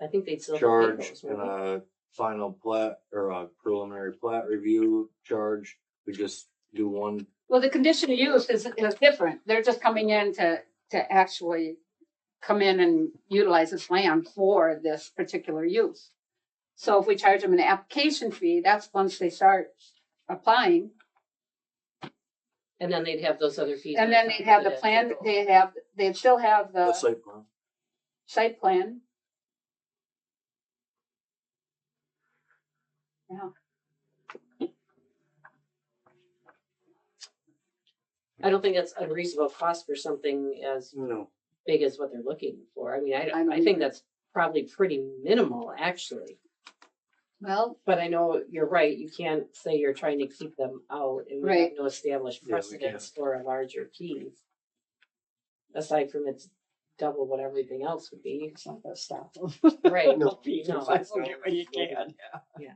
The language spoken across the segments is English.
I think they'd still charge pay those, and wouldn't a final plat or a preliminary plat review charge. We just do one. Well, the condition of use is different. They're just coming in to actually come in and utilize this land for this particular use. So if we charge them an application fee, that's once they start applying. and then they'd have those other fees. And on then top they'd of have the that, plan, too. they'd still have The the site plan. site plan. Yeah. I don't think that's unreasonable cost for something as No. big as what they're looking for. I mean, I I think that's probably pretty minimal, actually. Well, But I know you're right. You can't say you're trying to keep them out, and we have Right. no established Yeah, we precedence for a larger fee. Aside from it's double what everything else would be. It's not gonna stop them. Right. No, No. get what you can. Yeah.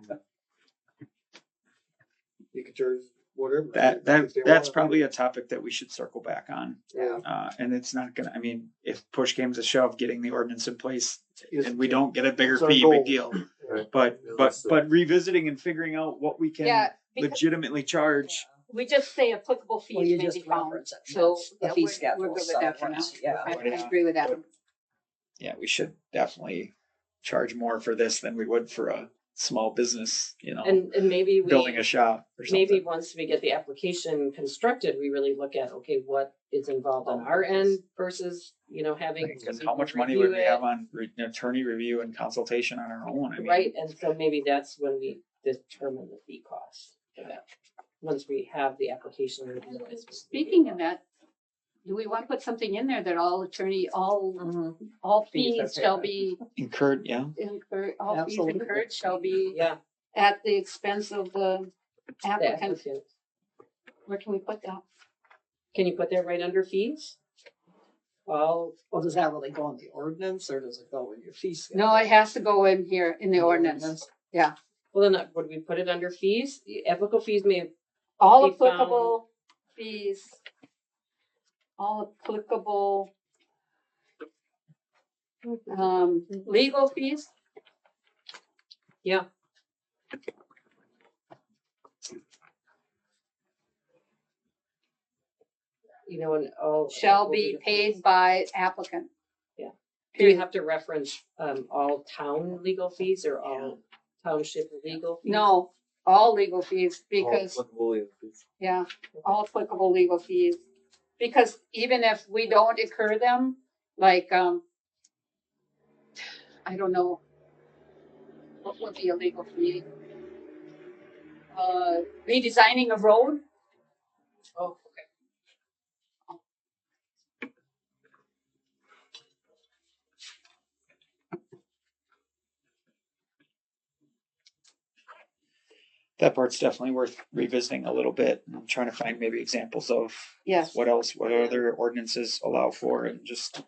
You can charge whatever. That's probably a topic that we should circle back on. Yeah. And it's not gonna, I mean, if push came to shove, getting the ordinance in place and we Yeah. don't get a bigger It's our fee, goal. big deal. Right. But Yeah, that's the- revisiting and figuring out what we can yeah, because legitimately charge. we just say applicable Well, fees you may just be found. reference it. So That's the yeah, fee we're schedule. good with so that for now. once- Yeah. I agree with that. Yeah, we should definitely charge more for this than we would for a small business, And maybe building a shop or something. maybe once we get the application constructed, we really look at, okay, what is involved on our end versus, having. Because how much money review would we it, have on attorney review and consultation on our own? I mean, Right, and so maybe that's when we determine the fee cost for that. Once we have the application. review. Speaking of that, do we want to put something in there that all Fees are fees shall paid. be incurred, yeah. incurred, all fees Absolutely. incurred shall be Yeah. at the expense of the the applicant? applicant. Where can we put that? Can you put that right under fees? Well, Well, does that really go in the ordinance or does it go in your fee schedule? No, it has to go in here in the ordinance. well then, would we put it under fees? The applicable fees may, All Be found- applicable fees, all applicable legal fees. yeah. And all. Shall be paid by applicant. Do we have to reference, all town legal fees or all township legal fees? No, all legal fees, All because, applicable fees. yeah, all applicable legal fees. Because even if we don't incur them, like, I don't know, what would be a legal fee? Redesigning a road, Oh, okay. That part's definitely worth revisiting a little bit. I'm trying to find maybe examples of yes. what other ordinances allow for, and just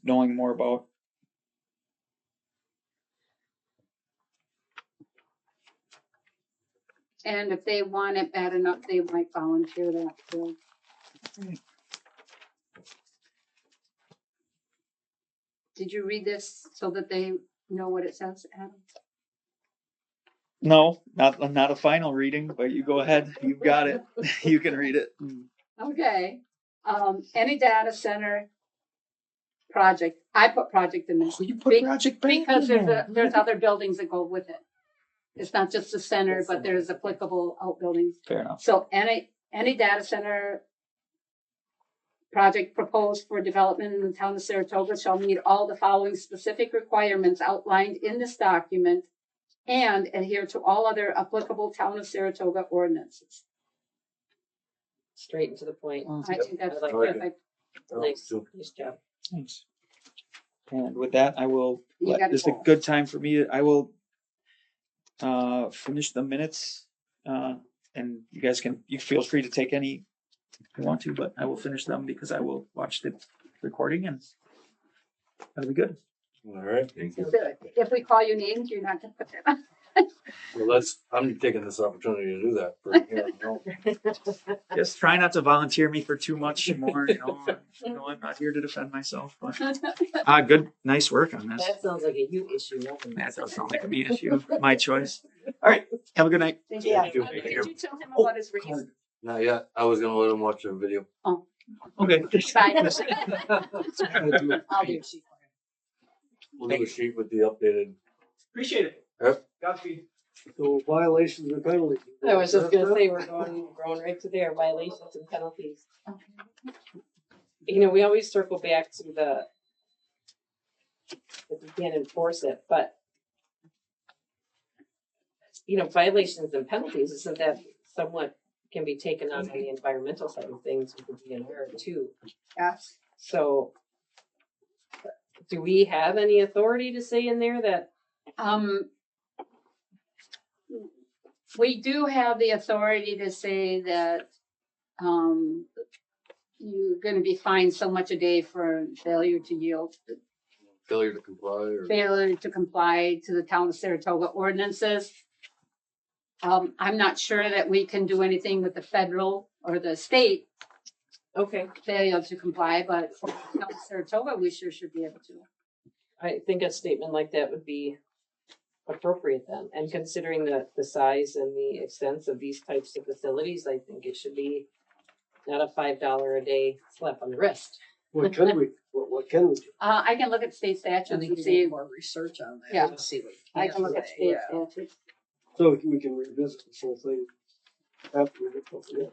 knowing more about. And if they want it bad enough, they might volunteer that too. Did you read this so that they know what it says, Adam? No, not a final reading, but you go ahead. You've got it. You can read it. Okay, any data center project, I put project in this. You put Be- project back Because in there. there's other buildings that go with it. It's not just the center, but there's applicable outbuildings. Fair enough. So any data center project proposed for development in the town of Saratoga shall meet all the following specific requirements outlined in this document and adhere to all other applicable town of Saratoga ordinances. Straight and to the point. I think that's I like perfect. Nice job. Thanks. And with that, I will. You gotta This is a go. good time for me. I will finish the minutes, and you feel free to take any if you want to, but I will finish them because I will watch the recording and that'll be good. All right. Thank you. If we call you names, you're not gonna put them. Well, I'm taking this opportunity to do that for, Just try not to volunteer me for too much more, I'm not here to defend myself, but, good, nice work on this. That sounds like a you issue, nothing. That does sound like a me issue, my choice. All right, have a good night. Did Yeah. you tell him about his raise? Not yet. I was gonna let him watch a video. Okay. Bye. I'll do sheet. We'll do a sheet with the updated. Appreciate it. Yep. Godspeed. So violations and penalties. I was just gonna say, we're going right to there, violations and penalties. You know, we always circle back to if we can't enforce it, but you know, violations and penalties, isn't that somewhat can be taken on the environmental side of things with the DNR too? Yes. So do we have any authority to say in there that, We do have the authority to say that, you're gonna be fined so much a day for failure to yield, Failure to comply or. failure to comply to the town of Saratoga ordinances. I'm not sure that we can do anything with the federal or the state okay, failure to comply, but for the town of Saratoga, we sure should be able to. I think a statement like that would be appropriate then, and considering the size and the extent of these types of facilities, I think it should be not a $5 a day slap on the wrist. What can we do? I can look at state I statutes think and we see, need more research on that. Yeah. To see what. I can look at state Yeah. statutes. So we can revisit this whole thing after we get something in.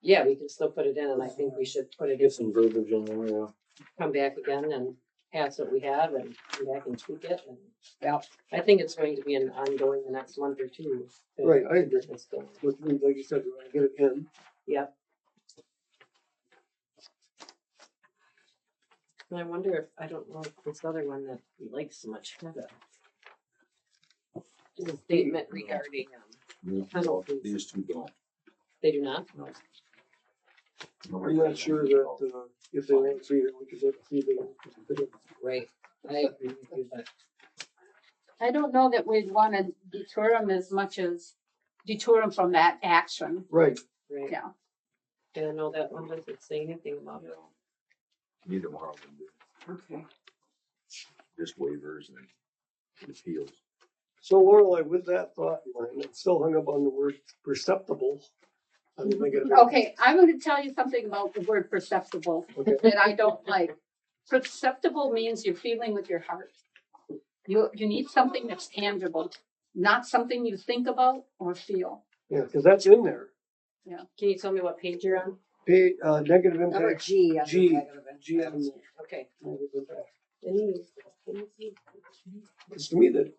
Yeah, we can still put it in, and I think we should put it in, Get some verbiage in there, yeah. come back again and pass what we have and come back and tweak it, and Yeah. I think it's going to be an ongoing the next month or two. to- Right, I to agree. get this going. But like you said, we want to get it in. Yep. And I wonder if, I don't know if this other one that we like so much had a statement regarding, penalties. These two don't. They do not? I'm not sure that, if they want to see it, we could let see the. Right. I agree with you, but I don't know that we'd wanna deter them as much as deter them from that action. Right, right. Yeah. And I know that one doesn't say anything about it. Neither one of them do. Okay. Just waivers and appeals. so Lorelei, with that thought in mind, I'm still hung up on the word perceptible. I don't think it. Okay, I'm gonna tell you something about the word perceptible Okay. that I don't like. Perceptible means you're feeling with your heart. You need something that's tangible, not something you think about or feel. Yeah, because that's in there. Can you tell me what page you're on? Pay, negative Number impact. G. under G. negative G impact. on the Okay. negative impact. Any- It's to me that.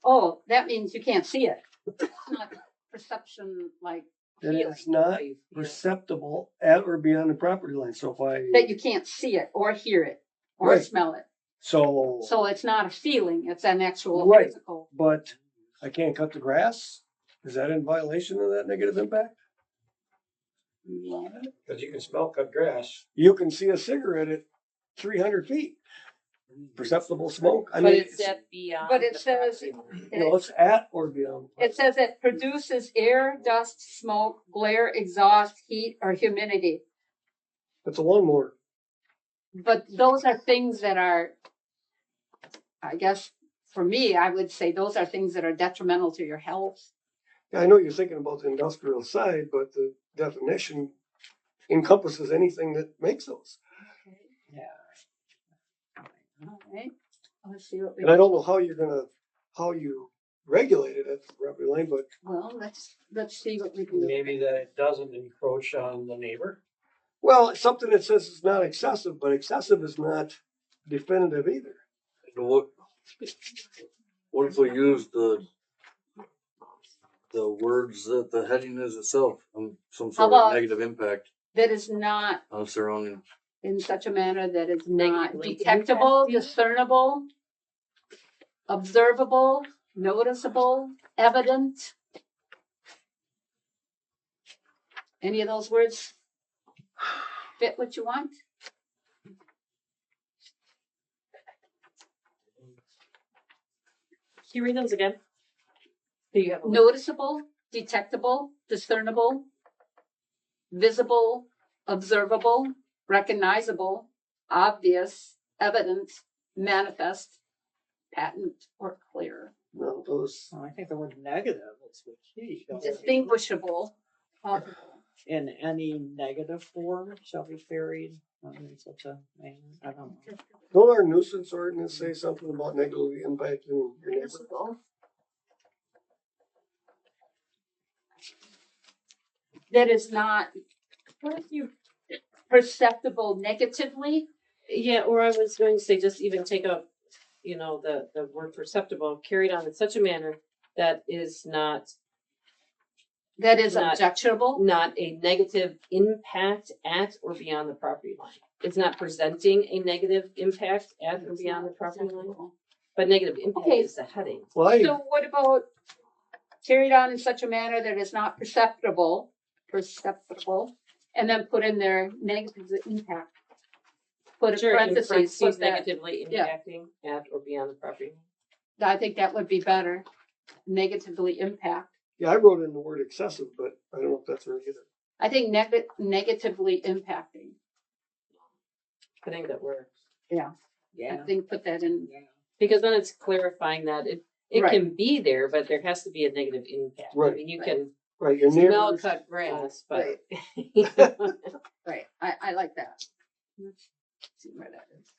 Oh, that means you can't see it. It's not perception like That feeling, it's not how you feel. perceptible at or beyond the property line, so if I. that you can't see it or hear it or Right. smell it. So, So it's not a feeling, it's an actual Right. physical. but I can't cut the grass? Is that in violation of that negative impact? Cause you can smell cut grass. You can see a cigarette at 300 feet. Perceptible smoke, I But mean, it's at beyond. But it the says- property line. you know, it's at or beyond. It says it produces air, dust, smoke, glare, exhaust, heat, or humidity. It's a lawnmower. But those are things that are, I guess, for me, I would say those are things that are detrimental to your health. I know you're thinking about the industrial side, but the definition encompasses anything that makes those. All right, let's see what we, And I don't know how you regulate it at the property line, but well, let's see what we can do. Maybe that it doesn't encroach on the neighbor. well, it's something that says it's not excessive, but excessive is not definitive either. What if we use the words that the heading is itself, some How sort about- of negative impact That is not on surrounding. in such a manner that it's not Negatively detectable, impacting. discernible, observable, noticeable, evident. Any of those words? fit what you want? Can you read those again? Do you have a list? Noticeable, detectable, discernible, visible, observable, recognizable, obvious, evident, manifest, patent, or clear. No, those, Well, I think the word negative is the key. Distinguishable, possible. In any negative form shall be carried in such a manner. I don't know. don't our nuisance ordinance say something about negatively impacting your neighbor? Visible. That is not What if you, perceptible negatively. yeah, or I was going to say just even take out, you know, the word perceptible, carried on in such a manner that is not That is Not- objectionable. not a negative impact at or beyond the property line. It's not presenting a negative impact at or beyond the property line, Acceptable. but negative impact Okay. is the heading. Well, I, So what about carried on in such a manner that is not perceptible, and then put in there negative impact. Put a Sure, in parentheses, parentheses, put that, negatively yeah. impacting at or beyond the property line. I think that would be better. Negatively impact. yeah, I wrote in the word excessive, but I don't know if that's right either. I think negatively impacting. I think that works. I Yeah. think put that in. Because then it's clarifying that it Right. can be there, but there has to be a negative impact. I Right. mean, you Right. can Right, your smell neighbors, cut grass, but. Right, I like that. Let's see where that is.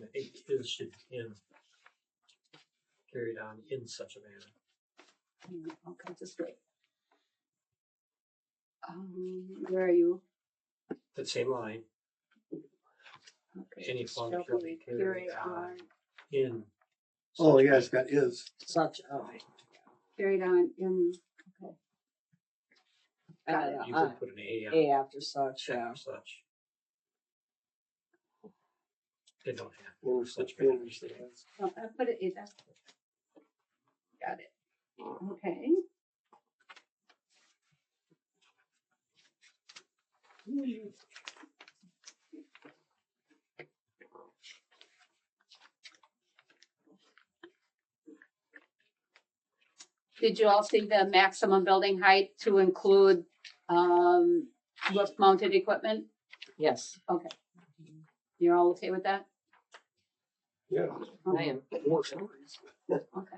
I think is should in carried on in such a manner. Okay, just wait. Where are you? That same line, Okay. any function Shall shall be be carried on in. oh, such yeah, it's manner. got is. Such a. Carried on in, okay. Got it. You could put an A on A after such, yeah. after such. They don't have In such such manners. manners. They have Oh, I put it in there. Got it. Okay. Did you all see the maximum building height to include, roof mounted equipment? Yes, Okay. You're all okay with that? Yeah. I am. More stories. Okay.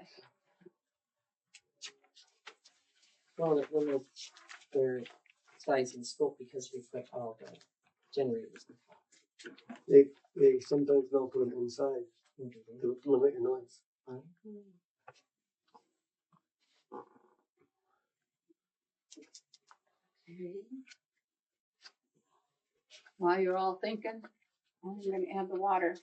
Well, it limits their size and scope because we put all the generators. They sometimes don't put them inside to limit your noise. While you're all thinking, I'm gonna add the water.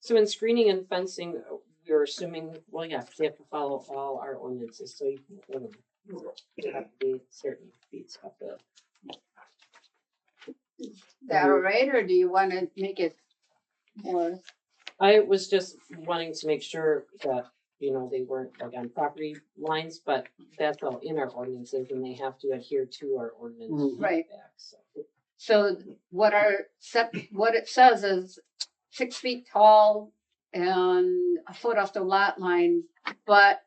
So in screening and fencing, you're assuming, well, yeah, they have to follow all our ordinances, so you have to be certain feet of the. Is that all right, or do you wanna make it more? I was just wanting to make sure that, you know, they weren't like on property lines, but that's all in our ordinances and they have to adhere to our ordinance. Mhm. Right. back, so. So what it says is, 6 feet tall and a foot off the lot line, but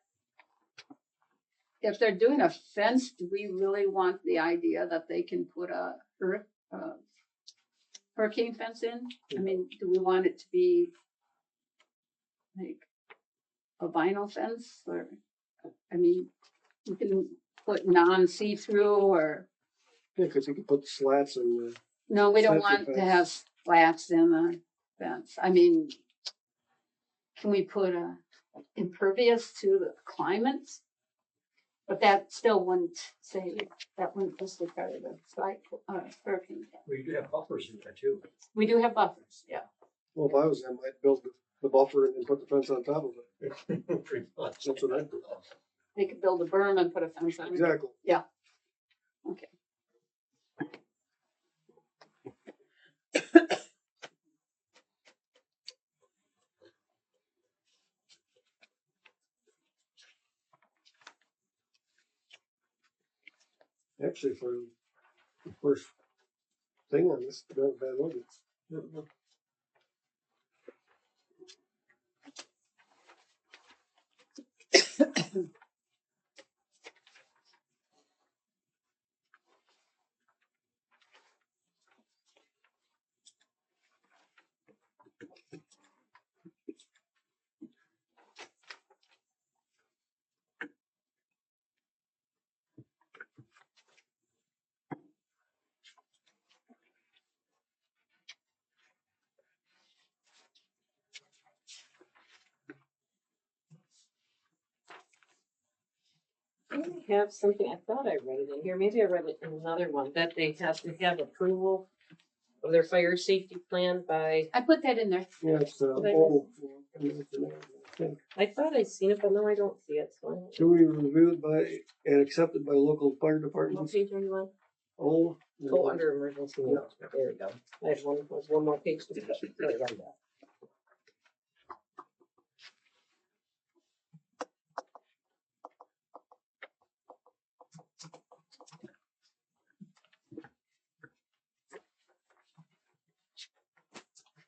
if they're doing a fence, do we really want the idea that they can put a hurricane fence in? I mean, do we want it to be like a vinyl fence or, I mean, you can put non-see-through or, Yeah, cause you can put slats in the. no, we don't Slats want or to fence. have slats in the fence. I mean, can we put a impervious to the climates? But that still wouldn't say, that wouldn't disregard the site, hurricane. We do have buffers in there too. We do have buffers, yeah. Well, if I was them, I'd build the buffer and then put the fence on top of it. Pretty much. That's what I'd do. They could build a berm and put a fence on it. Exactly. Okay. Actually, for the first thing on this, not a bad ordinance. I have something, I thought I read it in here, maybe I read it in another one, that they have to have approval of their fire safety plan by, I put that in there. Yeah, it's, Did I oh, I thought I seen it, but no, I don't see it, so. I to be reviewed by and accepted by local fire don't- What departments. page are you on? Oh. Oh, under emergency management, there we go. I had one, there's one more page to go. There we go.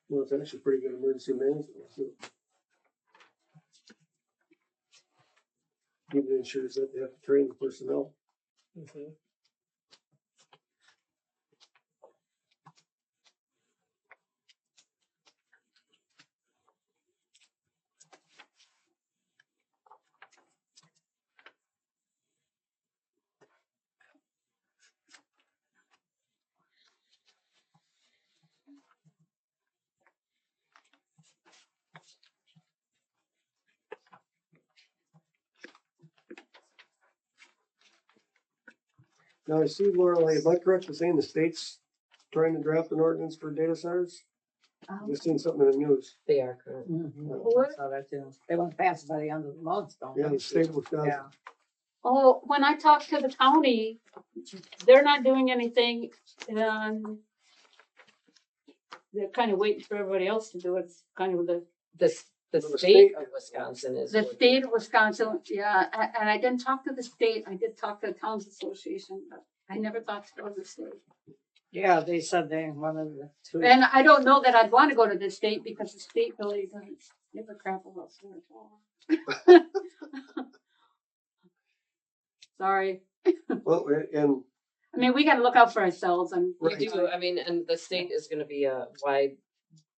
Well, it's actually pretty good emergency management. So even ensures that they have to train the personnel. Mhm. Now I see, Lorelei, am I correct in saying the state's trying to draft an ordinance for data centers? Just seen something in the news. They are current. I saw that too. They want to pass it by the end of the month, don't they? Yeah, the state of Wisconsin. Yeah. Oh, when I talked to the county, they're not doing anything and they're kind of waiting for everybody else to do it. It's kind of the The Well, the state state- of Wisconsin is. The working. state of Wisconsin, yeah, and I didn't talk to the state, I did talk to the Towns Association, but I never thought to go to the state. Yeah, they said they wanted to. And I don't know that I'd wanna go to the state because the state really doesn't give a crap about solar power. Sorry, Well, and I mean, we gotta look out for ourselves and. We do, I mean, and the state is gonna be a wide,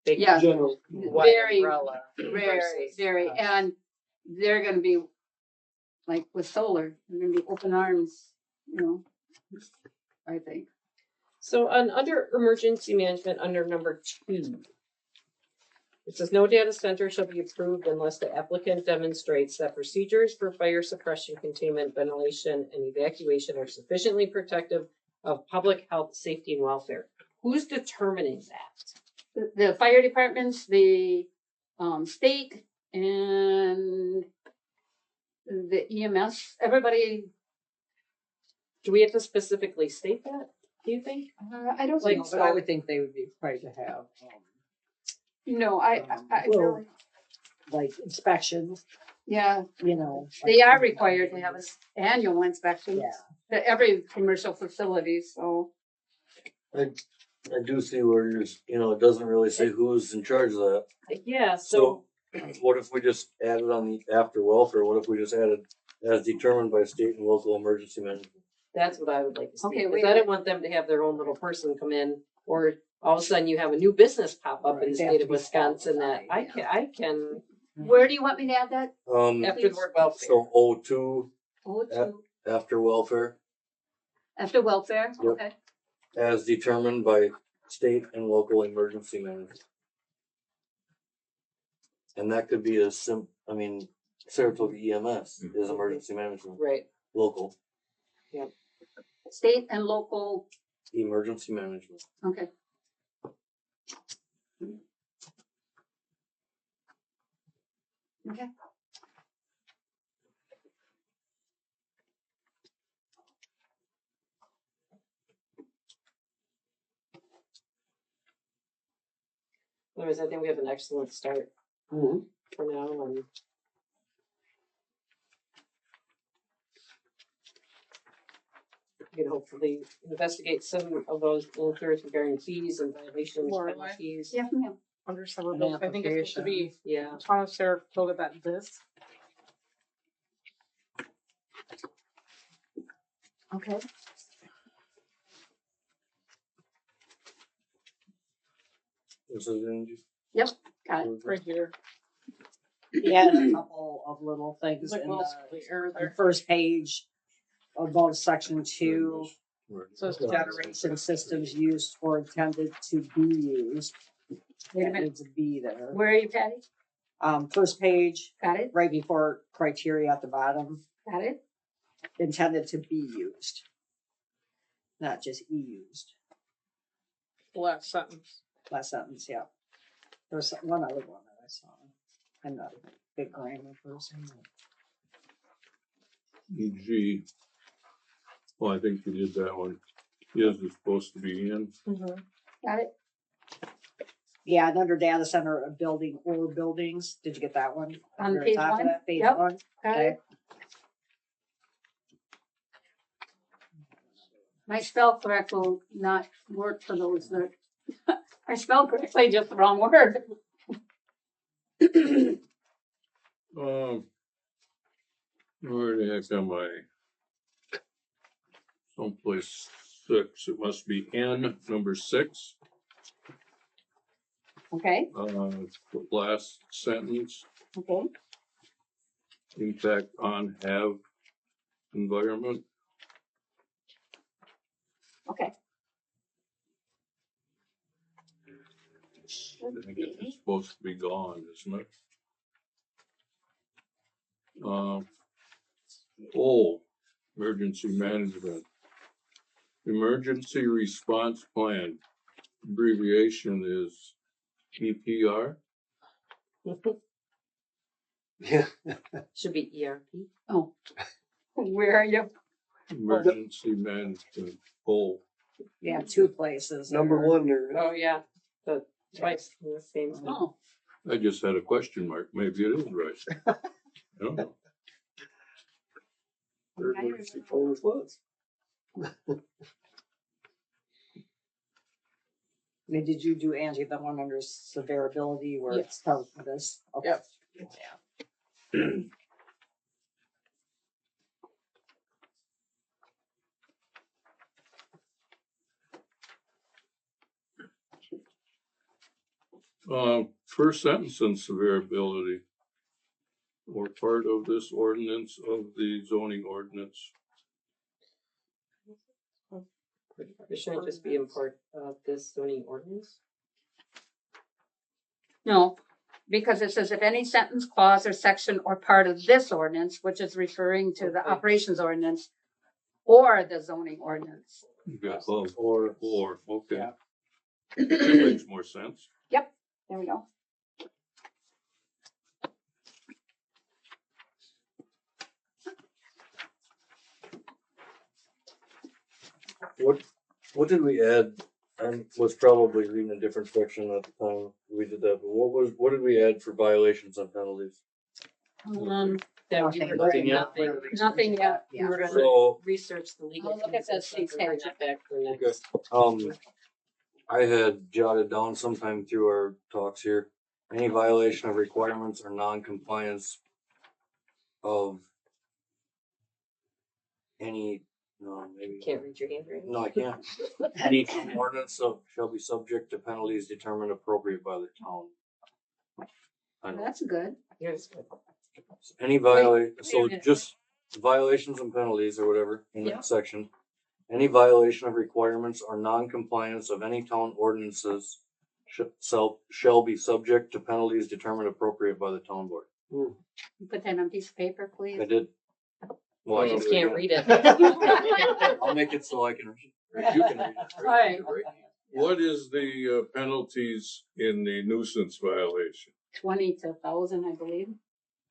big. Yeah. general, Wide Very, umbrella. Very, versus very, us. and they're gonna be, like with solar, they're gonna be open arms, you know, I think. So under emergency management, under number 2. It says no data center shall be approved unless the applicant demonstrates that procedures for fire suppression, containment, ventilation, and evacuation are sufficiently protective of public health, safety, and welfare. Who's determining that? The fire departments, the state and the EMS, everybody, Do we have to specifically state that, do you think? I don't Like, think But I so. would think they would be required to have, No, I well, really, like inspections, yeah, you know. they are required to have an annual inspection. Yeah. To every commercial facility, so. I I do see where you're, it doesn't really say who's in charge of that. Yeah, So what if we just added on the after welfare, what if we just added as determined by state and local emergency management? that's what I would like to see, Okay, because wait I a didn't want them to have their own little person come in, or all of a sudden you have a new business pop up in the Right, they have state to of be Wisconsin that qualified, I can, Where do you want me to add that? after the word welfare. So O2 Oh, to, after welfare after welfare, Yep. okay. as determined by state and local emergency management. And that could be Saratoga EMS is emergency management, Right, local State and local, emergency management. okay. Okay. otherwise I think we have an excellent start Mhm. for now, and we can hopefully investigate some of those answers regarding fees and violations, Lorelei? penalties. Yes, ma'am. Under several An bills, I think it's supposed to be, Yeah, town of Saratoga that this. Okay. This is in- Got it. Right here. He had a couple of little things It's like in little the error the there. first page above section 2. So it's Generation systems used or intended to be used. Wait a That minute. needs to be there. Where are you, Patty? First page, Got it? right before criteria at the bottom, Got it? intended to be used. Not just used. last sentence. Last sentence, yeah. There's one other one that I saw. I'm not a big grammar person. G. Well, I think you did that one. Is supposed to be in. Got it? Yeah, and under data center, a building or buildings, did you get that one? On Very page top of one? that, Page Yep. 1, Got okay. it? My spell correct will not work for those that, I spelled correctly, just the wrong word. Where the heck am I? Someplace 6. It must be N, number 6. Okay, The last sentence, okay, impact on have environment. okay. I think it's supposed to be gone, isn't it? Emergency management. Emergency response plan. Abbreviation is EPR. Yeah. should be ERP. Oh, where are you? Emergency management. Yeah, 2 places. Number there. 1 there. Oh, yeah, the twice in the same. Oh, I just had a question mark. Maybe it is right. I don't know. Emergency phone response. I mean, did you do, Angie, the one under severability where Yes. it starts with this? Okay. Yep. First sentence in severability. Or part of this ordinance of the zoning ordinance. Shouldn't it just be in part of this zoning ordinance? no, because it says if any sentence, clause, or section or part of this ordinance, which is referring to the Okay. operations ordinance or the zoning ordinance. You got both. Or, okay. Yeah. That makes more sense. There we go. What did we add? I was probably reading a different section at the time we did that, but what did we add for violations and penalties? That we were Nothing doing yet. nothing. Nothing yet. We were gonna So, research the legal. I'll look at fees and the stuff and state bring statute. that back for okay, next. I had jotted down sometime through our talks here, any violation of requirements or non-compliance of any, no, maybe, Can't read your handwriting. no, I can't. Any ordinance shall be subject to penalties determined appropriate by the town. I know. That's good. Yours is good. Any so minute. just violations and penalties or whatever in Yeah. that section. Any violation of requirements or non-compliance of any town ordinances shall be subject to penalties determined appropriate by the town board. You Put that on a piece of paper, please. I did. Well, I You can just do it can't again. read it. I'll make it so I can read it. You can read it. All right. What is the penalties in the nuisance violation? 20 to 1,000, I believe.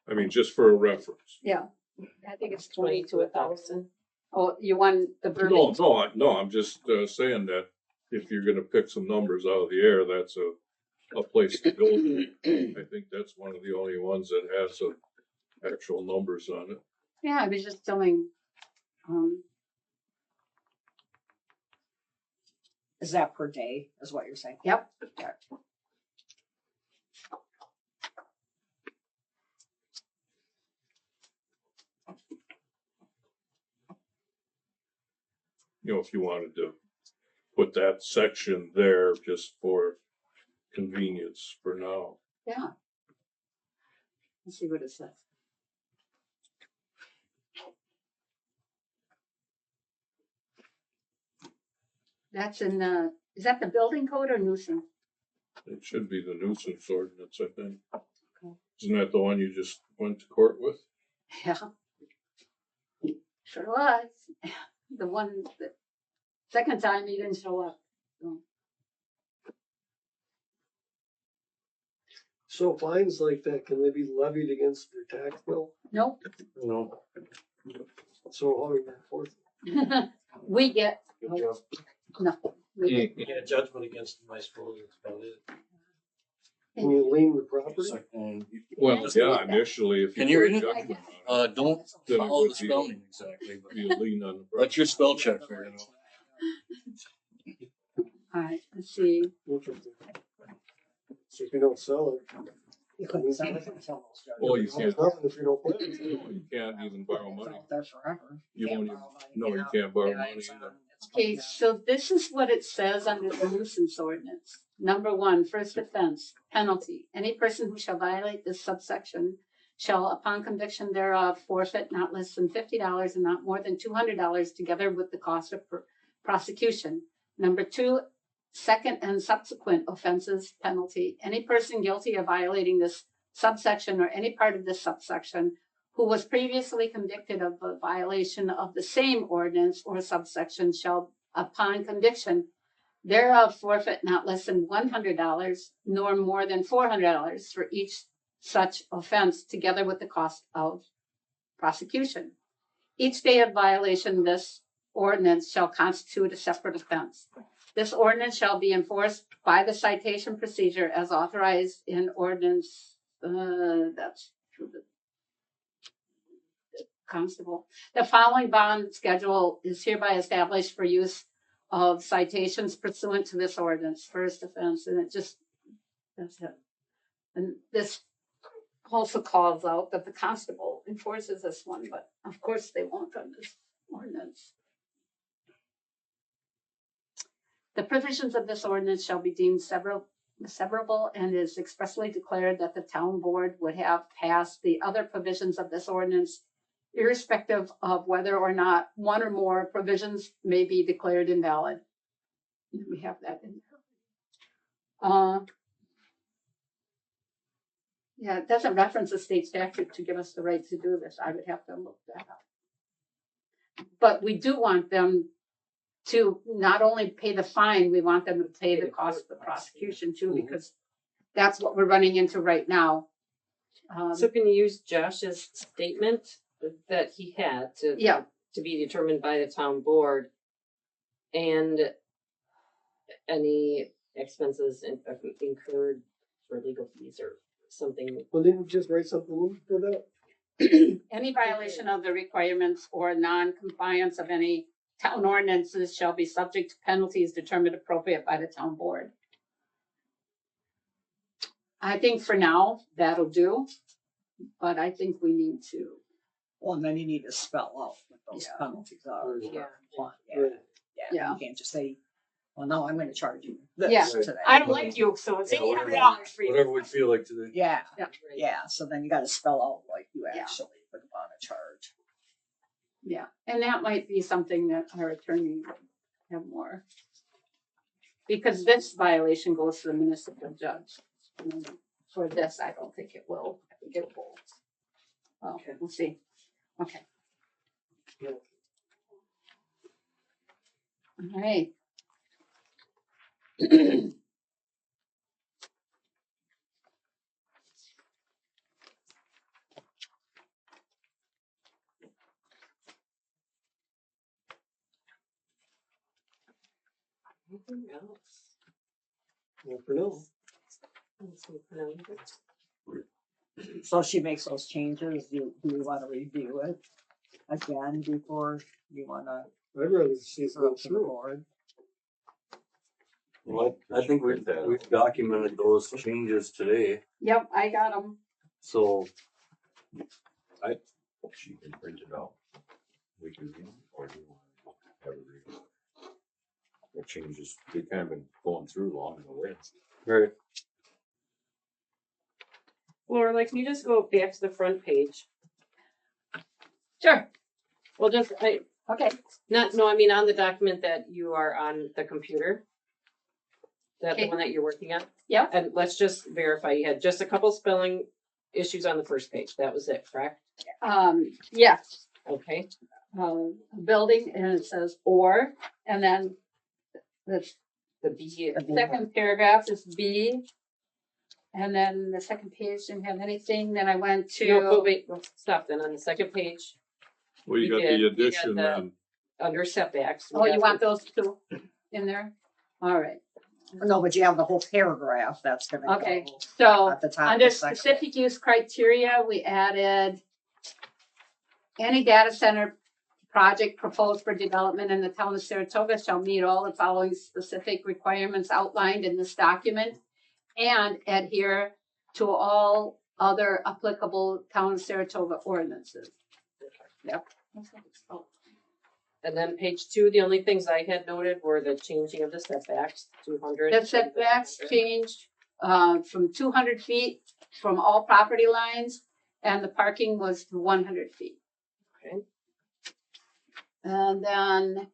I mean, just for a reference. Yeah. I think it's 20 to 1,000. Oh, you want the No, verbiage? no, I'm just saying that if you're gonna pick some numbers out of the air, that's a place to go. I think that's one of the only ones that has some actual numbers on it. Yeah, I was just telling, Is that per day, is what you're saying? yep. You know, if you wanted to put that section there just for convenience for now. Yeah. Let's see what it says. That's in the, is that the building code or nuisance? It should be the nuisance ordinance, I think. Isn't that the one you just went to court with? Yeah. Sure was. The one, the second time he didn't show up. So fines like that, can they be levied against their tax bill? Nope. No, So how do you enforce it? We get, good job. nothing. We get, You get a judgment against them, I suppose, it's about it. Can you lien the property? And Well, yeah, initially, if you Can you put a read it? judgment on it, don't then it follow would the be- spelling exactly, but be a lien on the let property. your spell check figure it out. all right, let's see. Interesting. So if you don't sell it. You couldn't sell it until those judges. Well, you it's can't, nothing if you don't pay it. you can't even borrow money. Out there forever. You Can't won't even, borrow money. no, you Yeah. can't borrow Yeah, money it's, either. it's Okay, bad. so this is what it says under the nuisance ordinance. Number 1, first offense, penalty. Any person who shall violate this subsection shall, upon conviction thereof, forfeit not less than $50 and not more than $200 together with the cost of prosecution. Number 2, second and subsequent offenses, penalty. Any person guilty of violating this subsection or any part of this subsection who was previously convicted of a violation of the same ordinance or subsection shall, upon conviction thereof, forfeit not less than $100 nor more than $400 for each such offense, together with the cost of prosecution. Each day of violation, this ordinance shall constitute a separate offense. This ordinance shall be enforced by the citation procedure as authorized in ordinance, that's through the constable. The following bond schedule is hereby established for use of citations pursuant to this ordinance, first offense, and it just, that's it. And this also calls out that the constable enforces this one, but of course they won't on this ordinance. The provisions of this ordinance shall be deemed severable and is expressly declared that the town board would have passed the other provisions of this ordinance irrespective of whether or not one or more provisions may be declared invalid. We have that in there. Yeah, it doesn't reference a state statute to give us the right to do this. I would have to look that up. But we do want them to not only pay the fine, we want them to pay the cost of the prosecution too, because that's what we're running into right now. So can you use Josh's statement that he had Yeah, to be determined by the town board and any expenses incurred for legal fees or something? Well, didn't you just write something in for that? any violation of the requirements or non-compliance of any town ordinances shall be subject to penalties determined appropriate by the town board. I think for now, that'll do, but I think we need to, Well, and then you need to spell out what those Yeah. penalties are. Yeah. Yeah. You can't just say, well, no, I'm gonna charge you this Yeah. today. I don't like you, so it's Yeah, $800 for you. Whatever we feel like today. Yeah, Right. yeah, so then you gotta spell out what you Yeah. actually would wanna charge. Yeah, and that might be something that our attorney would have more. Because this violation goes to the municipal judge. For this, I don't think it will. I think it will. Okay, we'll see. Okay. All right. Anything else? Well, for now. Let's see, no. So if she makes those changes, do we wanna review it again before you wanna I'd rather see it go go to the through. board? Well, I think we've documented those changes today, Yep, I got them. so She can print it out. We can, or do you want to have it read? The changes, they kind of been going through along the way. right. Laura, can you just go back to the front page? Sure. Well, just, Okay. I mean, on the document that you are on the computer. That the Okay. one that you're working on? Yep. And let's just verify, you had just a couple spelling issues on the first page, that was it, correct? Yes. Okay, Building, and it says or, and then the the B, second paragraph is B. And then the second page didn't have anything, then I went to. no, but wait, stop then, on the second page, Well, you We got did. the We had addition the- and under setbacks. we Oh, you got want the- those two in there? All right, No, but you have the whole paragraph that's gonna okay, go so at the top of under the section. specific use criteria, we added any data center project proposed for development in the town of Saratoga shall meet all the following specific requirements outlined in this document and adhere to all other applicable town of Saratoga ordinances. Yep. And then page 2, the only things I had noted were the changing of the setbacks, 200. The setbacks changed from 200 feet from all property lines, and the parking was 100 feet. Okay. And then,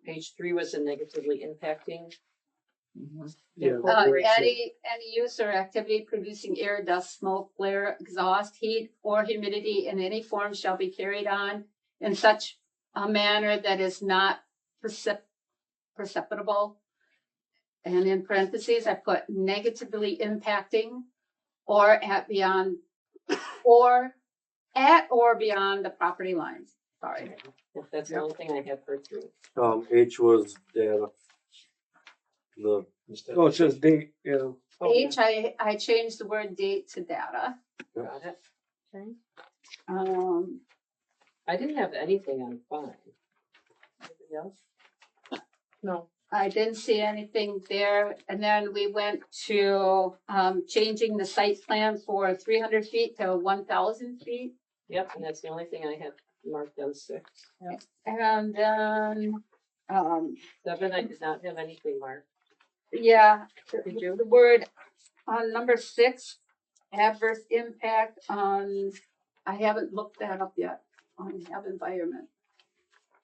Page 3 was the negatively impacting. Mhm. Yeah. Incorporation. any use or activity producing air, dust, smoke, glare, exhaust, heat, or humidity in any form shall be carried on in such a manner that is not perceptible. And in parentheses, I put negatively impacting or at or beyond the property lines. Sorry. If that's the only thing I had for 3. H was data. The, Oh, it says date, yeah. H, I changed the word date to data. Got it. Okay. Um, I didn't have anything on 5. Anybody else? No. I didn't see anything there. And then we went to, changing the site plan for 300 feet to 1,000 feet. Yep, and that's the only thing I had marked on 6. And then, 7, I did not have anything marked. yeah, Did you? the word on number 6, adverse impact on, I haven't looked that up yet, on have environment.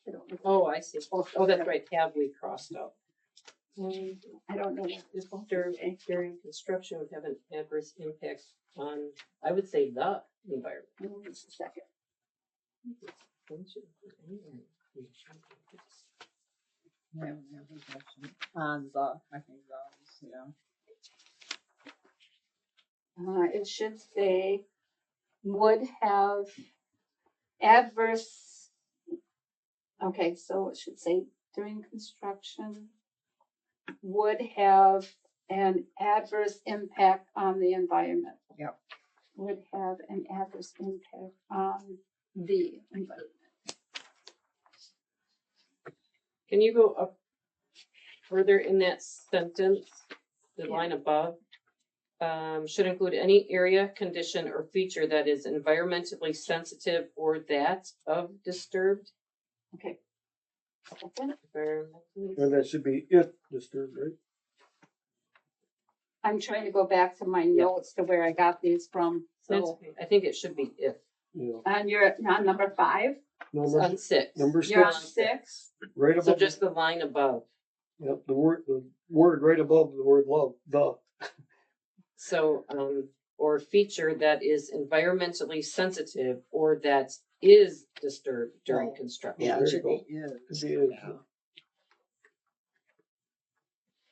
I don't know. Oh, I see. Oh, that's right, have we crossed out? I don't know. what this one is. During construction would have an adverse impact on, I would say, the environment. Just a second. Yeah, on the, I think those, yeah. It should say would have adverse. Okay, so it should say during construction would have an adverse impact on the environment. Yep. Would have an adverse impact on the environment. Can you go up further in that sentence, the Yeah. line above? Should include any area, condition, or feature that is environmentally sensitive or that of disturbed. Okay. Environmentally- And that should be if disturbed, right? I'm trying to go back to my notes to where I got these from. That's So okay. I think it should be if, Yeah. you're on number 5, Number, on 6. number you're on 6, 6. right So above, just the line above. yep, the word right above the word love, the. So, or feature that is environmentally sensitive or that is disturbed during Right. construction. Yeah, There it you should go. be is. Could be is, Yeah.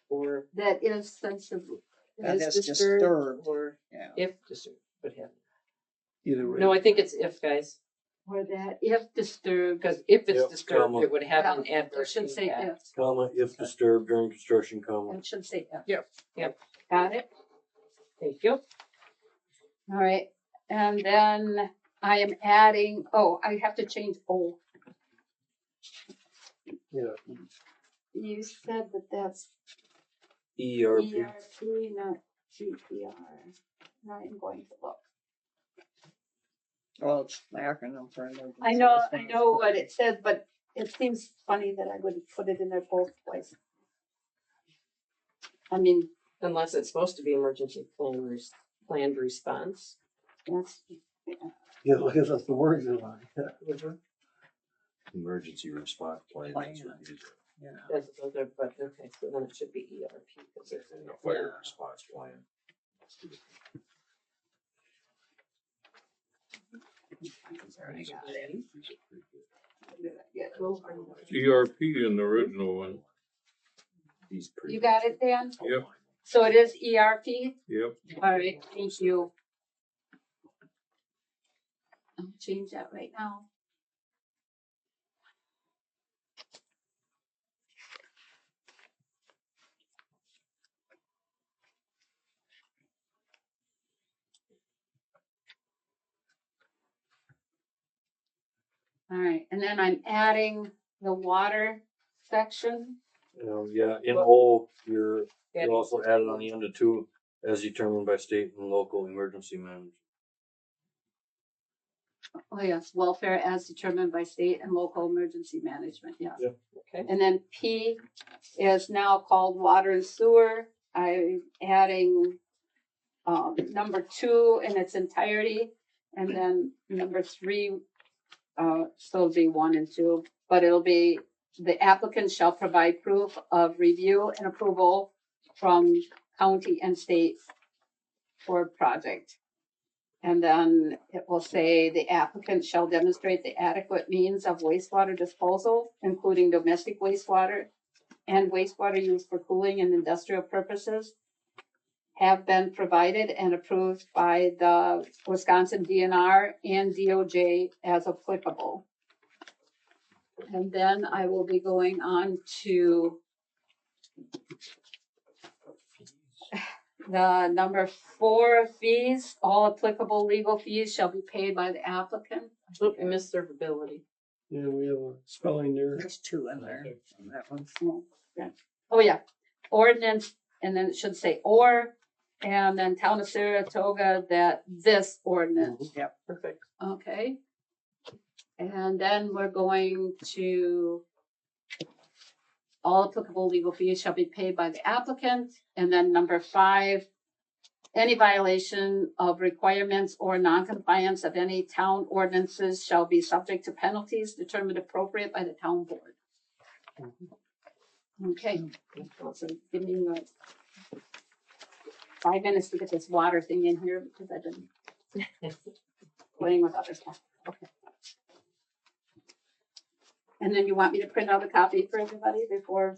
Or That is sensitive. That is is disturbed, disturbed. or Yeah. if disturbed, would have. Either way. No, I think it's if, guys, Or that if disturbed. because if it's Yep, disturbed, comma. it would have an Yeah, it adverse should say impact. Comma, if disturbed during construction, comma. It should say if. Yep. Got it? Thank you. All right. And then I am adding, I have to change O. Yeah, You said that that's ERP. ERP, not GPR. Now I'm going to look. Well, it's the acronym for emergency. I know response. what it says, but it seems funny that I would put it in there both places. I mean, Unless it's supposed to be emergency planned response. that's, yeah, look at the words in line. Emergency response plan. That's what it is. Yeah. That's, those are, but okay, so then it should be ERP. 'cause it's- And a fire response plan. I got it. ERP in the original one. He's pretty. You got it, Dan? Yep. So it is ERP? Yep. All right, thank you. I'll change that right now. All right, and then I'm adding the water section. Yeah, in O, you're Adding- also added on the end of 2, as determined by state and local emergency management. Oh, yes, welfare as determined by state and local emergency management, yes. Yep. Okay. And then P is now called water and sewer. I'm adding number 2 in its entirety, and then number 3, so it'll be 1 and 2, but it'll be the applicant shall provide proof of review and approval from county and state for project. And then it will say the applicant shall demonstrate the adequate means of wastewater disposal, including domestic wastewater and wastewater used for cooling and industrial purposes, have been provided and approved by the Wisconsin DNR and DOJ as applicable. And then I will be going on to the number 4 fees. All applicable legal fees shall be paid by the applicant. Oop, I missed servability. Yeah, we have a spelling there. There's 2 in there on that one. Oh, yeah, ordinance, and then it should say or, and then town of Saratoga that this ordinance. Yep. Perfect. Okay. And then we're going to all applicable legal fees shall be paid by the applicant. And then number 5, any violation of requirements or noncompliance of any town ordinances shall be subject to penalties determined appropriate by the town board. Okay, so give me like 5 minutes to get this water thing in here because I've been playing with other stuff. Okay. And then you want me to print out a copy for everybody before?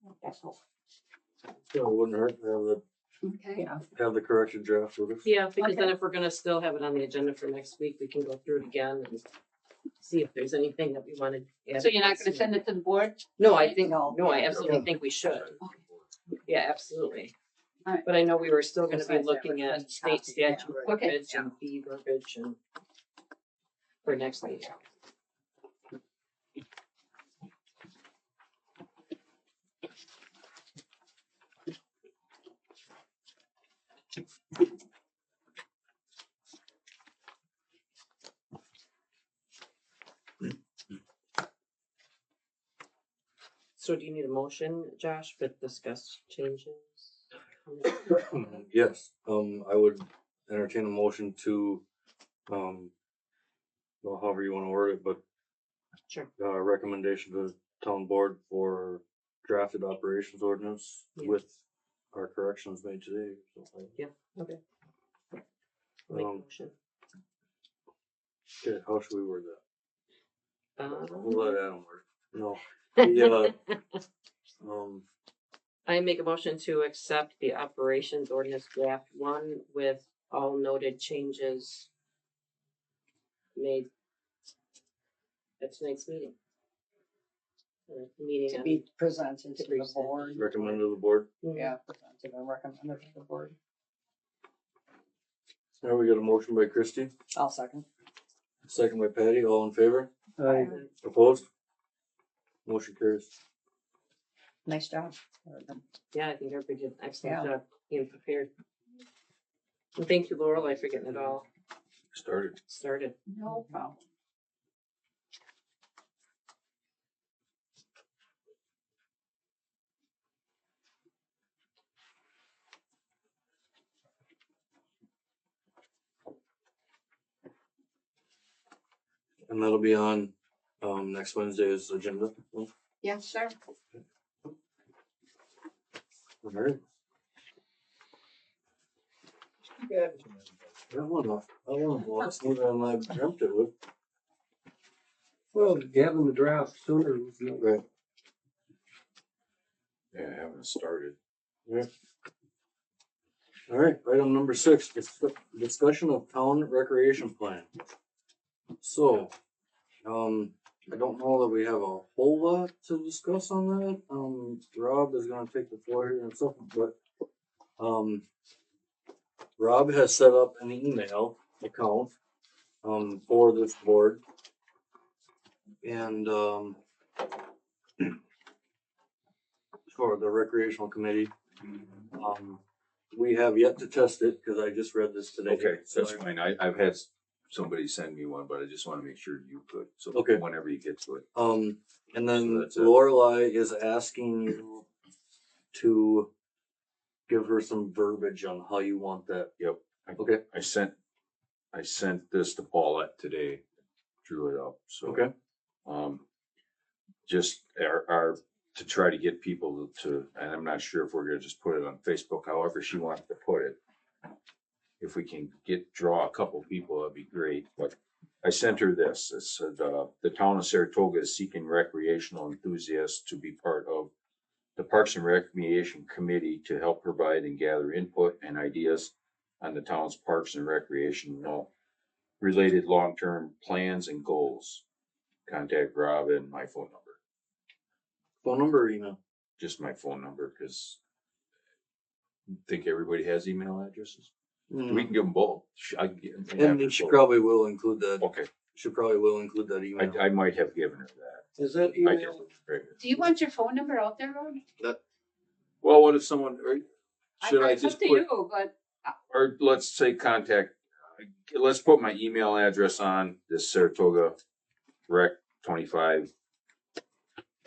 Okay. So it wouldn't hurt to Okay. Yeah. have the corrected draft with us. Yeah, because then Okay. if we're gonna still have it on the agenda for next week, we can go through it again and see if there's anything that we wanted. So you're not gonna send it to the board? No, I think, No. no, I absolutely think we should. Yeah, absolutely. Alright. But I know we were still gonna be Besides that, looking we're at putting state copy, yeah. statute Okay. verbiage and fee verbiage and for next week. So do you need a motion, Josh, with discuss changes? Yes, I would entertain a motion to, well, however you wanna word it, but Sure. recommendation to the town board for drafted operations ordinance Yeah. with our corrections made today. Okay. Make a Um, motion. Okay, how should we word that? We'll Um, let Adam word. No. The, I make a motion to accept the operations ordinance draft one with all noted changes made at tonight's meeting. Meeting To on. be presented to the Presented. board. recommend to the board. Mhm. Yeah, presented and recommended to the board. Now we got a motion by Christie, I'll second. second by Patty, all in favor? I, Opposed? Motion carries. Nice job. Yeah, I think everybody did an excellent Yeah. job being prepared. And thank you, Lorelei, for getting it all Started. started. No problem. And that'll be on, next Wednesday's agenda. Yeah, sure. Alright. That one was smoother than I dreamt it would. well, having the draft sooner was good. Right. Yeah, I haven't started. Alright, item number 6, discussion of town recreation plan. So, I don't know that we have a whole lot to discuss on that. Rob is gonna take the floor here in a second, but, Rob has set up an email account, for this board. And, for the recreational committee. We have yet to test it, cause I just read this today. Okay, So that's fine. I've had somebody send me one, but I just wanna make sure you could, so Okay. whenever you get to it. And So then that's it. Lorelei is asking you to give her some verbiage on how you want that. Yep. Okay. I sent this to Paulette today, drew it up, so. Okay. Just to try to get people to, and I'm not sure if we're gonna just put it on Facebook, however she wants to put it. If we can draw a couple people, that'd be great, but I sent her this. It said, the town of Saratoga is seeking recreational enthusiasts to be part of the Parks and Recreation Committee to help provide and gather input and ideas on the town's parks and recreational related long-term plans and goals. Contact Rob and my phone number, Phone number or email? just my phone number, because I think everybody has email addresses. We can give them both. I can get- And then she probably will include that. Okay, She probably will include that email. I might have given her that. Is that I email? did. Right. Do you want your phone number out there, Rod? Well, what if someone, or should I It's up just to put, you, but or let's say contact, let's put my email address on this Saratoga rec 25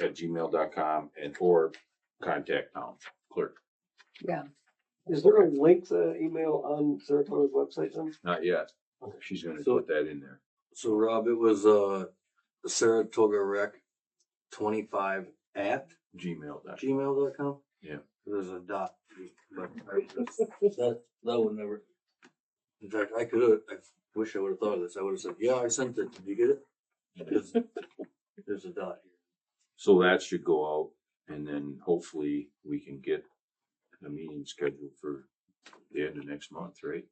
at gmail.com and or contact town clerk. Yeah. Is there a link to the email on Saratoga's website then? Not yet. She's gonna So- put that in there. So Rob, it was, the Saratoga Rec 25 at Gmail.com. gmail.com? Yeah. There's a dot, but that would never. In fact, I wish I would have thought of this. I would have said, yeah, I sent it. Did you get it? Because there's a dot here. So that should go out, and then hopefully we can get a meeting scheduled for the end of next month, right?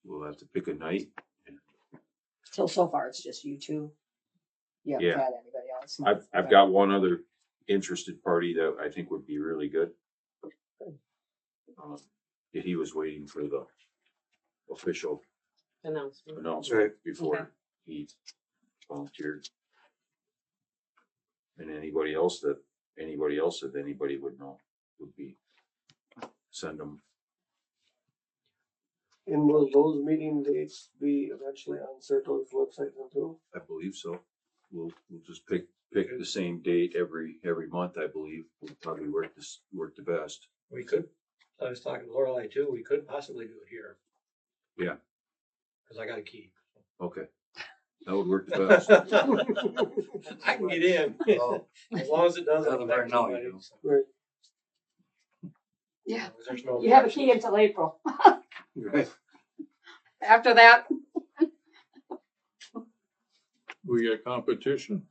We'll have to pick a night. So far it's just you two. You haven't Yeah. had anybody else. I've got one other interested party that I think would be really good. He was waiting for the official Announcement. announcement Right. before Okay. he volunteered. And anybody else that anybody would know would be, send them And will those meeting dates be eventually on Saratoga's website then too? I believe so. We'll just pick the same date every month, I believe. Will probably work the best. We could, I was talking to Lorelei too, we could possibly do it here. Yeah. Cause I got a key. Okay. That would work the best. I can get in, Well, as long as it doesn't As of right affect now, you anybody. do. so. Right. Yeah, There's no you have a objection. key until April. Right. After that, We got competition?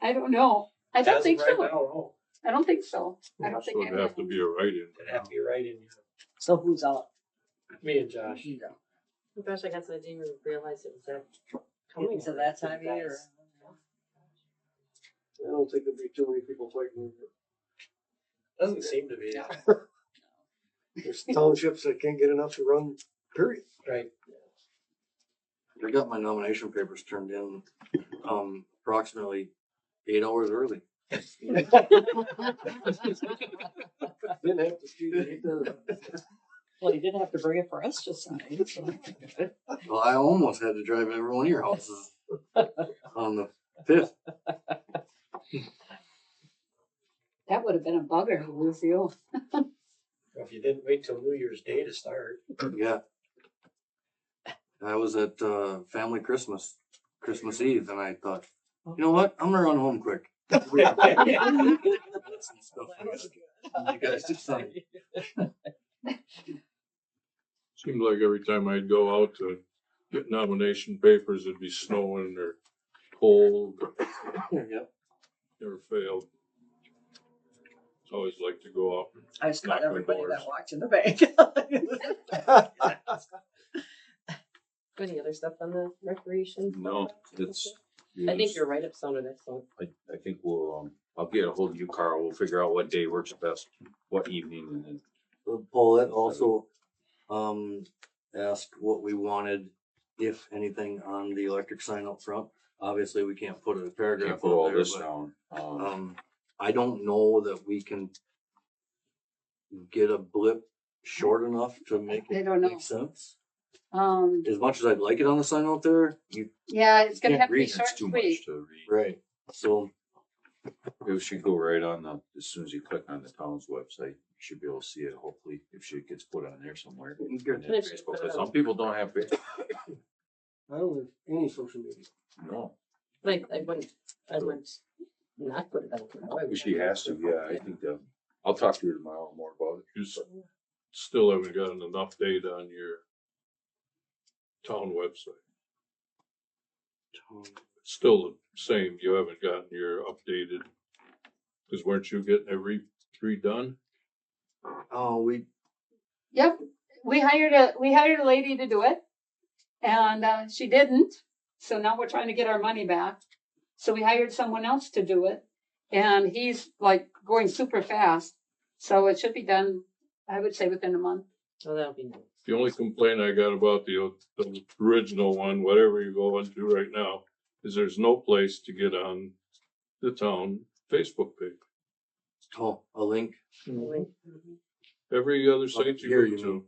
I don't know. I don't As of think right so. now, no. I don't think so. I don't So think. it'd have to be a write-in. It'd have to be right in, So who's out? me and Josh. Oh gosh, I guess I didn't even realize it was that. Getting to that time of year. I don't think there'll be too many people fighting. Doesn't seem to be. There's townships that can't get enough to run, period. Right. I got my nomination papers turned in, approximately 8 hours early. Didn't have to see the. Well, you didn't have to bring it for us to sign. So. Well, I almost had to drive every one of your houses on the 5th. That would have been a bugger to lose you. If you didn't wait till New Year's Day to start. Yeah. I was at family Christmas Eve, and I thought, you know what? I'm gonna run home quick. You guys did something. Seemed like every time I'd go out to get nomination papers, it'd be snowing or cold. Yep. Never failed. Always like to go out. I just got Knock on everybody doors. that walked in the bank. Any other stuff on the recreation? No, it's. I think your write-up sounded excellent. I think we'll, I'll get a hold of you, Carl. We'll figure out what day works best, what evening, and then Paulette also asked what we wanted, if anything, on the electric sign up front. Obviously, we can't put a can't paragraph put all up there, this but down. I don't know that we can get a blip short enough to make I it don't know. make sense. Um, As much as I'd like it on the sign out there, you, yeah, it's gonna Can't have to be read, short It's too and much sweet. to read. right, so, It should go right on the, as soon as you click on the town's website, you should be able to see it, hopefully, if she gets put on there somewhere. Good. And then Facebook, because some people don't have Facebook. I don't have any social media. No, Like, I wouldn't not put it on. Why would she has to, yeah, I think that, I'll talk to her tomorrow more about it. You still haven't gotten an update on your town website. Still the same, you haven't gotten your updated, because weren't you getting every redone? oh, Yep, we hired a lady to do it, and she didn't. So now we're trying to get our money back. So we hired someone else to do it, and he's like going super fast. So it should be done, I would say, within a month. Oh, that'll be nice. The only complaint I got about the original one, whatever you go and do right now, is there's no place to get on the town Facebook page. oh, a link, Every other site Here, you you go to, mean.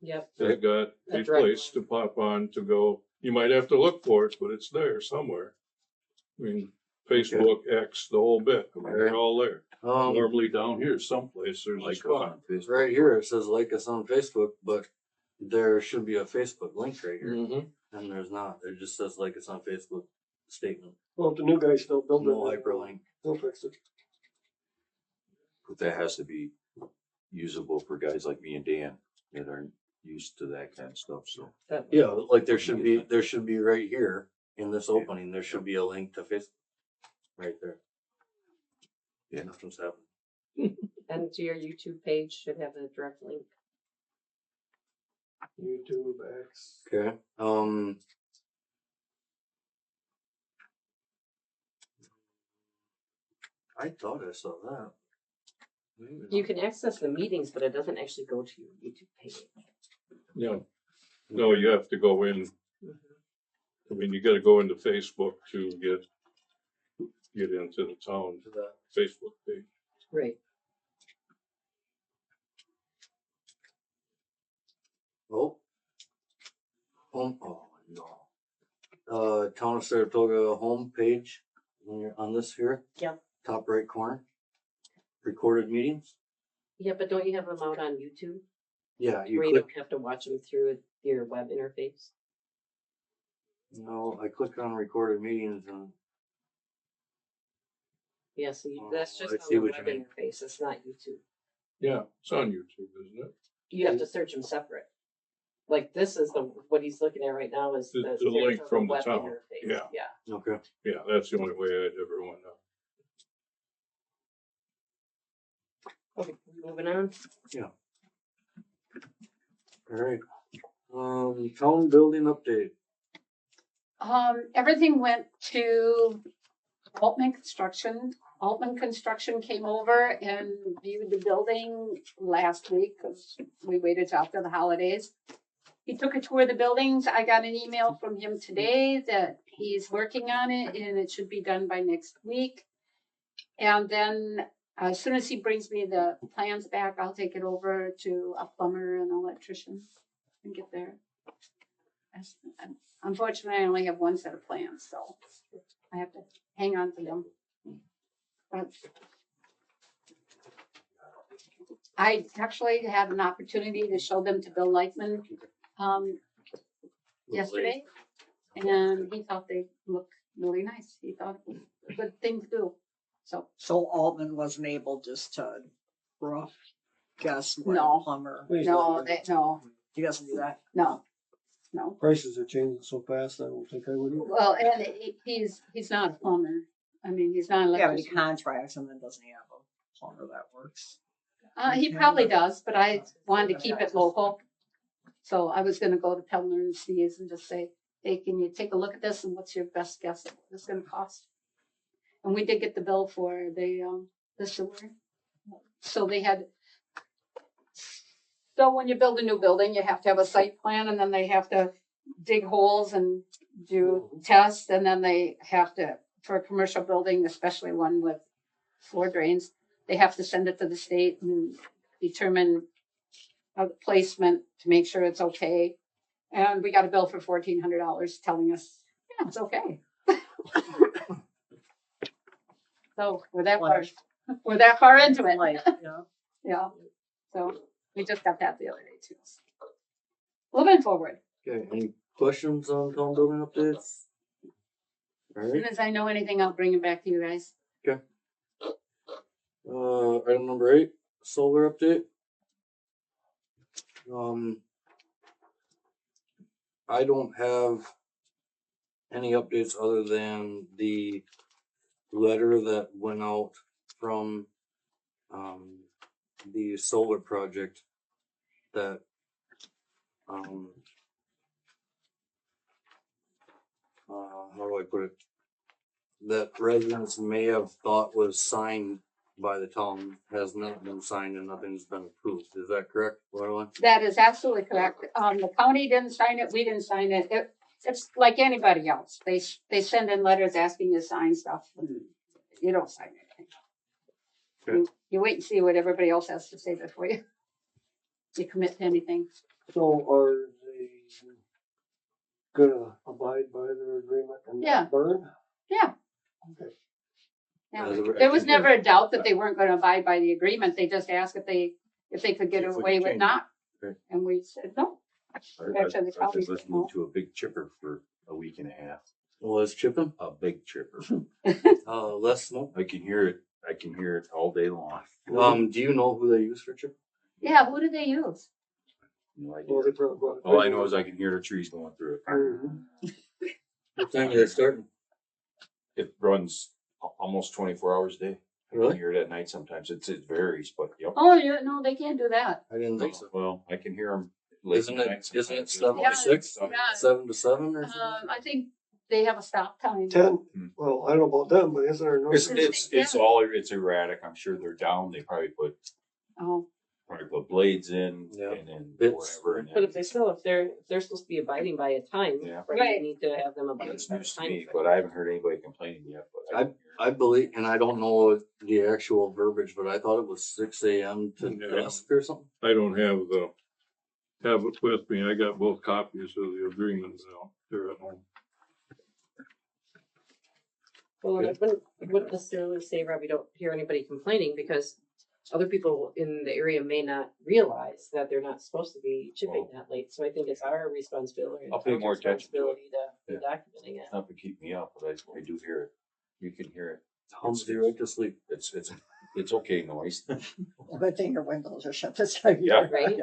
Yep. they got a A direct place to pop on to go. You might have to look for it, but it's there somewhere. I mean, Facebook, X, the whole bit. I mean, they're all there. Normally down here someplace, there's a Like us spot. on Facebook. right here, it says like us on Facebook, but there should be a Facebook link right here, Mm-hmm. and there's not, it just says like us on Facebook statement, Well, if the new guy's still building no it, hyperlink. he'll fix it. But that has to be usable for guys like me and Dan that aren't used to that kind of stuff, so. Yeah, like there should be right here in this opening, there should be a link to Facebook. Right there. Yeah. Nothing's happening. And to your YouTube page should have a direct link. YouTube, X. Okay, I thought I saw that. Maybe You not. can access the meetings, but it doesn't actually go to your YouTube page. Yeah. No, you have to go in. I mean, you gotta go into Facebook to get into the town To that. Facebook page. Right. Oh, Oh, no. Town of Saratoga homepage, when you're on this here. Yep. Top right corner. Recorded meetings. Yeah, but don't you have them out on YouTube? Yeah, you Where you click, don't have to watch them through your web interface? no, I click on recorded meetings and, Yeah, so Oh, that's just I on see the what web you mean. interface, it's not YouTube. Yeah, it's on YouTube, isn't it? You have to search them separate. Like this is what he's looking at right now is The the link Saratoga from the web town, interface. yeah. Yeah. okay. Yeah, that's the only way I'd ever went up. Okay, moving on. Alright. Town building update. Everything went to Altman Construction. Altman Construction came over and viewed the building last week because we waited till after the holidays. He took a tour of the buildings. I got an email from him today that he's working on it and it should be done by next week. And then as soon as he brings me the plans back, I'll take it over to a plumber and electrician and get there. Unfortunately, I only have one set of plans, so I have to hang on to them. But I actually had an opportunity to show them to Bill Lightman yesterday, and he thought they looked really nice. He thought it was a good thing to do. So Altman wasn't able just to rough guess what No. a plumber, Please No, don't. no, he doesn't do that. no. Prices are changing so fast, I don't think I would either. Well, and he's not a plumber. I mean, he's not an Yeah, but he electrician. contracts and then doesn't he have a plumber that works? He probably does, but I wanted to keep it local. So I was gonna go to Pellner and Steve's and just say, hey, can you take a look at this and what's your best guess of what it's gonna cost? And we did get the bill for the sewer. So they had, so when you build a new building, you have to have a site plan and then they have to dig holes and do tests. And then they have to, for a commercial building, especially one with floor drains, they have to send it to the state and determine a placement to make sure it's okay. And we got a bill for $1,400 telling us, yeah, it's okay. So we're that far into it. Like, yeah. Yeah. So we just got that the other day too. Moving forward, Okay, any questions on town building updates? as soon Alright, as I know anything, I'll bring it back to you guys. item number 8, solar update. I don't have any updates other than the letter that went out from, the solar project that, how do I put it? That residents may have thought was signed by the town has not been signed and nothing's been approved. Is that correct, Lorelei? That is absolutely correct. The county didn't sign it, we didn't sign it. It's like anybody else. They send in letters asking you to sign stuff and you don't sign anything. Okay. You wait and see what everybody else has to say before you commit to anything. So are they gonna abide by their agreement and Yeah. not burn? Yeah. Okay. Yeah. As of- There was never a doubt that they weren't gonna abide by the agreement. They just asked if they could get If we away could with change not. Okay. And we said no. I've Actually, the county been said listening no. to a big chipper for a week and a half, Well, it's chipping, a big chipper. less smoke. I can hear it all day long. Do you know who they use for chipping? Yeah, who do they use? No idea. Well, they probably brought it All I back. know is I can hear the trees going through it. Mhm. What time are they starting? It runs almost 24 hours a day. I Really? can hear it at night sometimes. It varies, but yep. Oh, yeah, no, they can't do that. I didn't think so. Well, I can hear them. late Isn't at it- night isn't it sometimes. 7 to 6? Yeah. 7 to 7 or something? I think they have a stop time. 10, well, I don't know about them, but isn't there no? It's erratic. I'm sure they're down. They probably put Oh, blades in Yeah. and then Bits. whatever. And But if then, if they're supposed to be abiding by a time, Yeah. right, Right. you need to have them abide it's by a news to time. me, frame. but I haven't heard anybody complaining yet. But I can hear I believe, and I don't know the actual verbiage, but I thought it was 6 a.m. to Yeah. dusk or something. I don't have have it with me. I got both copies of the agreements out there at home. Well, and I wouldn't necessarily say, Rob, you don't hear anybody complaining because other people in the area may not realize that they're not supposed to be chipping that late. So I think it's our responsibility. I'll pay more attention to it. responsibility to be documenting it. Not to keep me up, but I do hear it. You can hear it. Hums you right to sleep. It's okay noise. Good thing your windows are shut this time. of Yeah. year. Right?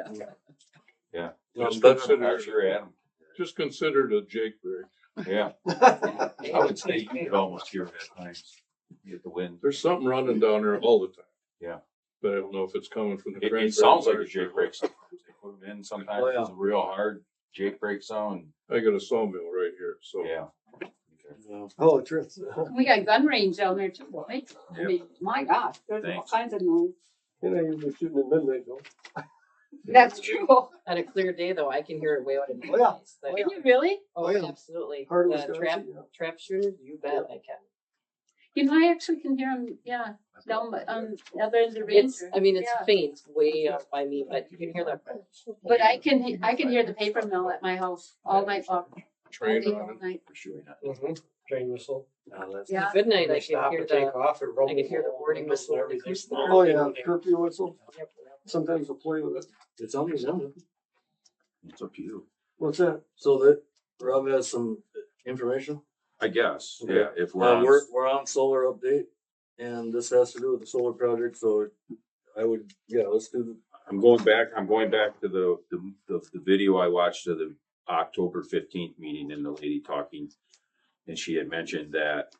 Yeah. Just I'm consider, sure Adam. just consider it a Jake break. Yeah. I would say you could almost hear it at times. You get the wind. There's something running down there all the time. Yeah. But I don't know if it's coming from the. It sounds like a Jake break sometimes. They put them in sometimes. Oh, yeah. It's a real hard Jake break sound. I got a sawmill right here, so. Yeah. Yeah. Oh, true. We got gun range down there too, boy. I Yep. mean, my gosh, there's all Thanks. kinds of noise. You know, you're shooting at midnight though. That's true. On a clear day though, I can hear it way out in the Oh, yeah. noise. Like, Can you really? oh, Oh, yeah. absolutely. Heart of The Wisconsin, yeah. trap shooters, you bet I can. You know, I actually can hear them, yeah, down by, the other end of the range. It's, I mean, it's Yeah. faint, way up by me, but you can hear that. But I can hear the paper mill at my house all night long. Train All running. night. For sure not. Train whistle. Yeah. Good night, I can Stop hear and take the, off and rumble. I can hear the boarding whistle or the goose snarl. Oh, yeah, curfew whistle. Sometimes we'll play with it. It's on the zone. It's up to you. What's that? So that Rob has some information. I guess. Okay. Yeah. If we're on. We're on solar update, and this has to do with the solar project. So I would, yeah, let's do I'm going back to the video I watched of the October 15th meeting and the lady talking. And she had mentioned that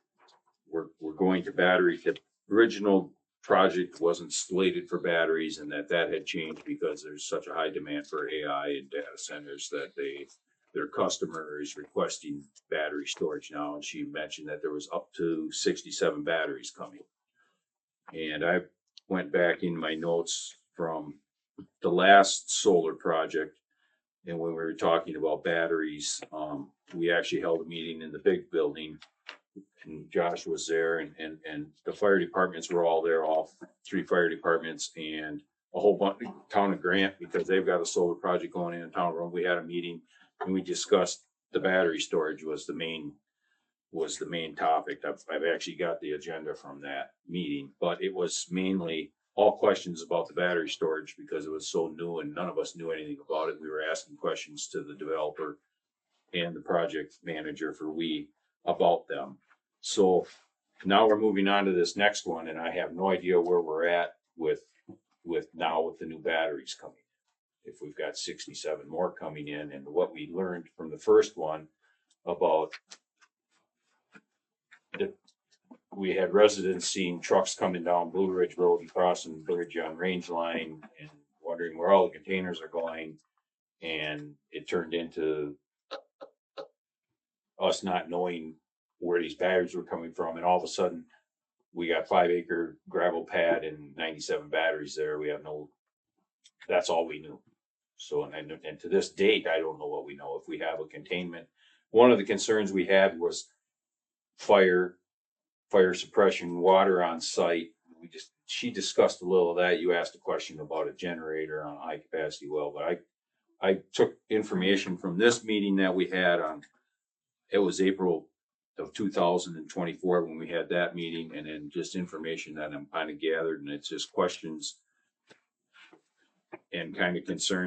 we're going to battery. The original project wasn't slated for batteries and that had changed because there's such a high demand for AI and data centers that their customer is requesting battery storage now. And she mentioned that there was up to 67 batteries coming. And I went back in my notes from the last solar project. And when we were talking about batteries, we actually held a meeting in the big building. And Josh was there and the fire departments were all there, all 3 fire departments and a whole bunch, town of Grant, because they've got a solar project going in town. We had a meeting and we discussed the battery storage was the main topic. I've actually got the agenda from that meeting, but it was mainly all questions about the battery storage because it was so new and none of us knew anything about it. We were asking questions to the developer and the project manager for about them. So now we're moving on to this next one and I have no idea where we're at with the new batteries coming in. If we've got 67 more coming in and what we learned from the first one about we had residents seeing trucks coming down Blue Ridge Road and crossing the bridge on Range Line and wondering where all the containers are going. And it turned into us not knowing where these batteries were coming from. And all of a sudden we got 5-acre gravel pad and 97 batteries there. That's all we knew. So, and to this date, I don't know what we know. If we have a containment, one of the concerns we had was fire suppression, water on site. She discussed a little of that. You asked a question about a generator on a high capacity well, but I took information from this meeting that we had it was April of 2024 when we had that meeting, and then just information that I'm kind of gathered, and it's just questions and kind of concerns